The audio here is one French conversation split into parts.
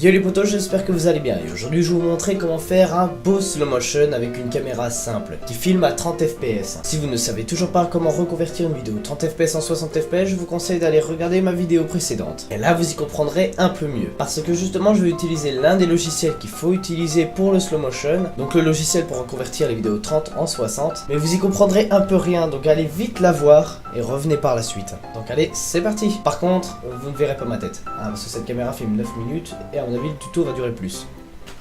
Yo les potos, j'espère que vous allez bien et aujourd'hui je vais vous montrer comment faire un beau slow motion avec une caméra simple qui filme à 30 fps. Si vous ne savez toujours pas comment reconvertir une vidéo 30 fps en 60 fps, je vous conseille d'aller regarder ma vidéo précédente. Et là vous y comprendrez un peu mieux parce que justement je vais utiliser l'un des logiciels qu'il faut utiliser pour le slow motion, donc le logiciel pour reconvertir les vidéos 30 en 60, mais vous y comprendrez un peu rien, donc allez vite la voir et revenez par la suite. Donc allez, c'est parti. Par contre, vous ne verrez pas ma tête, parce que cette caméra filme 9 minutes et à mon avis le tuto va durer plus.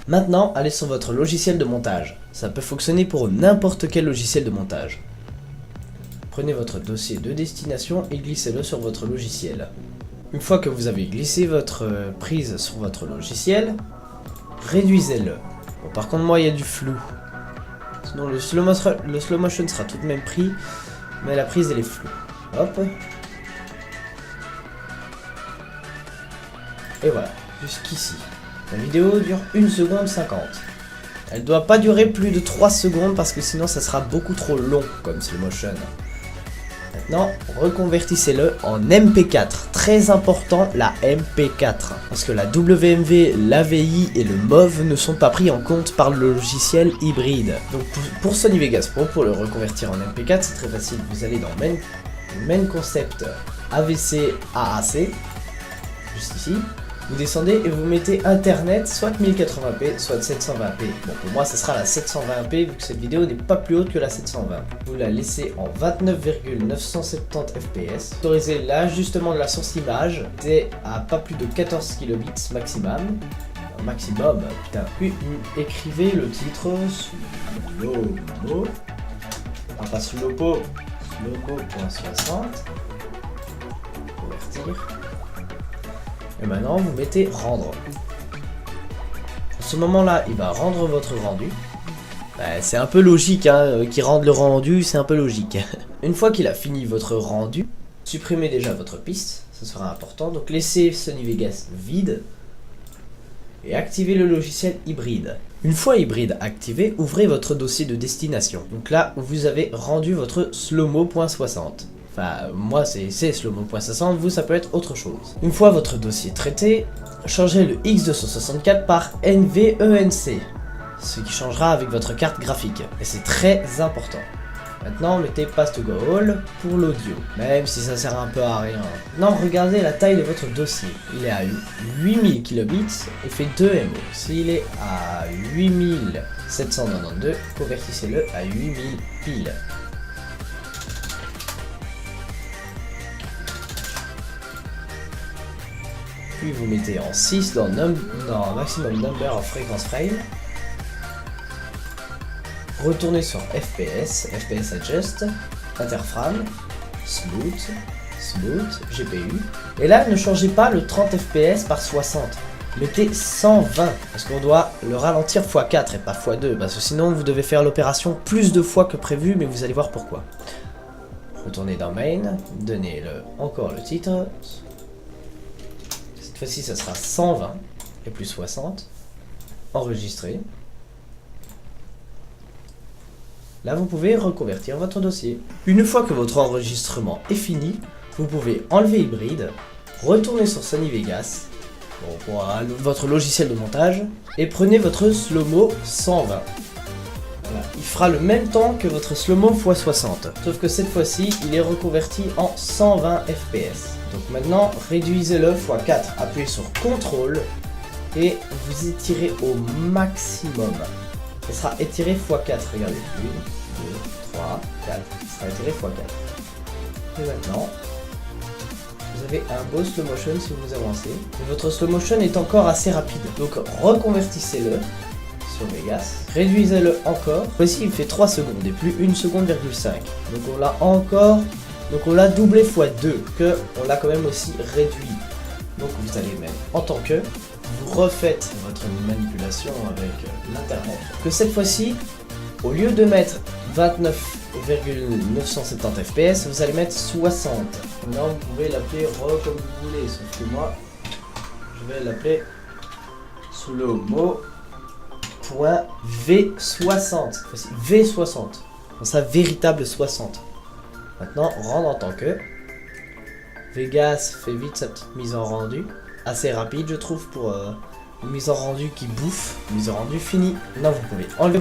Maintenant, allez sur votre logiciel de montage. Ça peut fonctionner pour n'importe quel logiciel de montage. Prenez votre dossier de destination et glissez-le sur votre logiciel. Une fois que vous avez glissé votre prise sur votre logiciel, réduisez-le. Bon, par contre, moi, il y a du flou. Sinon, le slow motion sera tout de même pris, mais la prise, elle est floue. Hop. Et voilà, jusqu'ici. La vidéo dure 1 seconde 50. Elle doit pas durer plus de 3 secondes parce que sinon ça sera beaucoup trop long comme slow motion. Maintenant, reconvertissez-le en MP4. Très important, la MP4. Parce que la WMV, l'AVI et le MOV ne sont pas pris en compte par le logiciel hybride. Donc pour Sony Vegas Pro, pour le reconvertir en MP4, c'est très facile. Vous allez dans Main Concept AVC AAC, juste ici. Vous descendez et vous mettez internet, soit 1080p, soit 720p. Bon, pour moi, ce sera la 720p, vu que cette vidéo n'est pas plus haute que la 720. Vous la laissez en 29,970 fps. Autorisez l'ajustement de la source image, c'est à pas plus de 14 kilobits maximum. Maximum, putain. Puis, écrivez le titre Slowmo. Enfin, pas Slowmo, Slowmo.60. Convertir. Et maintenant, vous mettez rendre. À ce moment-là, il va rendre votre rendu. C'est un peu logique, hein, qu'il rende le rendu, c'est un peu logique. Une fois qu'il a fini votre rendu, supprimez déjà votre piste, ça sera important. Donc laissez Sony Vegas vide et activez le logiciel hybride. Une fois hybride activé, ouvrez votre dossier de destination. Donc là où vous avez rendu votre slowmo.60. Enfin, moi c'est slowmo.60, vous ça peut être autre chose. Une fois votre dossier traité, changez le X264 par NVENC, ce qui changera avec votre carte graphique. Et c'est très important. Maintenant, mettez Pass to Go All pour l'audio, même si ça sert un peu à rien. Maintenant, regardez la taille de votre dossier. Il est à 8000 kilobits et fait 2 MO. S'il est à 8792, convertissez-le à 8000 piles. Puis vous mettez en 6 dans Maximum Number of Frequency Frame. Retournez sur FPS, FPS Adjust, Interframe, Smooth, GPU. Et là, ne changez pas le 30 FPS par 60. Mettez 120, parce qu'on doit le ralentir x4 et pas x2, parce que sinon vous devez faire l'opération plus de fois que prévu, mais vous allez voir pourquoi. Retournez dans Main, donnez encore le titre. Cette fois-ci, ça sera 120 et plus 60. Enregistrez. Là, vous pouvez reconvertir votre dossier. Une fois que votre enregistrement est fini, vous pouvez enlever Hybride, retourner sur Sony Vegas, pour votre logiciel de montage, et prenez votre Slowmo 120. Voilà. Il fera le même temps que votre Slowmo x60, sauf que cette fois-ci, il est reconverti en 120 fps. Donc maintenant, réduisez-le x4, appuyez sur CTRL et vous étirez au maximum. Il sera étiré x4, regardez, 1, 2, 3, 4, il sera étiré x4. Et maintenant, vous avez un beau slow motion si vous avancez. Mais votre slow motion est encore assez rapide, donc reconvertissez-le sur Vegas, réduisez-le encore. Voici, il fait 3 secondes et plus 1 seconde,5. Donc on l'a encore, donc on l'a doublé x2, que on l'a quand même aussi réduit. Donc vous allez même en tant que vous refaites votre manipulation avec l'internet. Que cette fois-ci, au lieu de mettre 29,970 fps, vous allez mettre 60. Maintenant, vous pouvez l'appeler comme vous voulez, sauf que moi, je vais l'appeler Slowmo.V60. V60. Dans sa véritable 60. Maintenant, rendre en tant que. Vegas fait vite sa petite mise en rendu. Assez rapide, je trouve, pour une mise en rendu qui bouffe, une mise en rendu finie. Non, vous pouvez enlever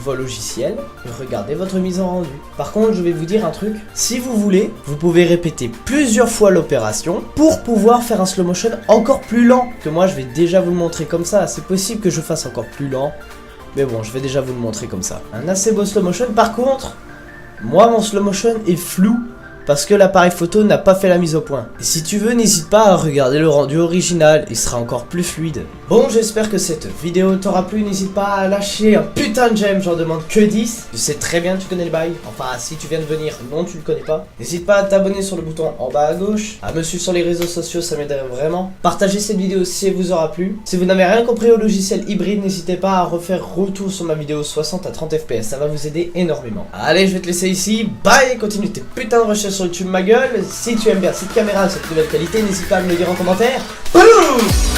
vos logiciels et regarder votre mise en rendu. Par contre, je vais vous dire un truc. Si vous voulez, vous pouvez répéter plusieurs fois l'opération pour pouvoir faire un slow motion encore plus lent. Que moi, je vais déjà vous le montrer comme ça. C'est possible que je fasse encore plus lent. Mais bon, je vais déjà vous le montrer comme ça. Un assez beau slow motion. Par contre, moi, mon slow motion est flou. Parce que l'appareil photo n'a pas fait la mise au point. Et si tu veux, n'hésite pas à regarder le rendu original, il sera encore plus fluide. Bon, j'espère que cette vidéo t'aura plu, n'hésite pas à lâcher un putain de j'aime, j'en demande que 10. Je sais très bien que tu connais le bail, enfin si tu viens de venir, non tu le connais pas. N'hésite pas à t'abonner sur le bouton en bas à gauche, à me suivre sur les réseaux sociaux, ça m'aiderait vraiment. Partagez cette vidéo si elle vous aura plu. Si vous n'avez rien compris au logiciel hybride, n'hésitez pas à refaire retour sur ma vidéo 60 à 30 fps, ça va vous aider énormément. Allez, je vais te laisser ici, bye, continue tes putains de recherches sur YouTube, ma gueule. Si tu aimes bien cette caméra, cette nouvelle qualité, n'hésite pas à me le dire en commentaire. Boum!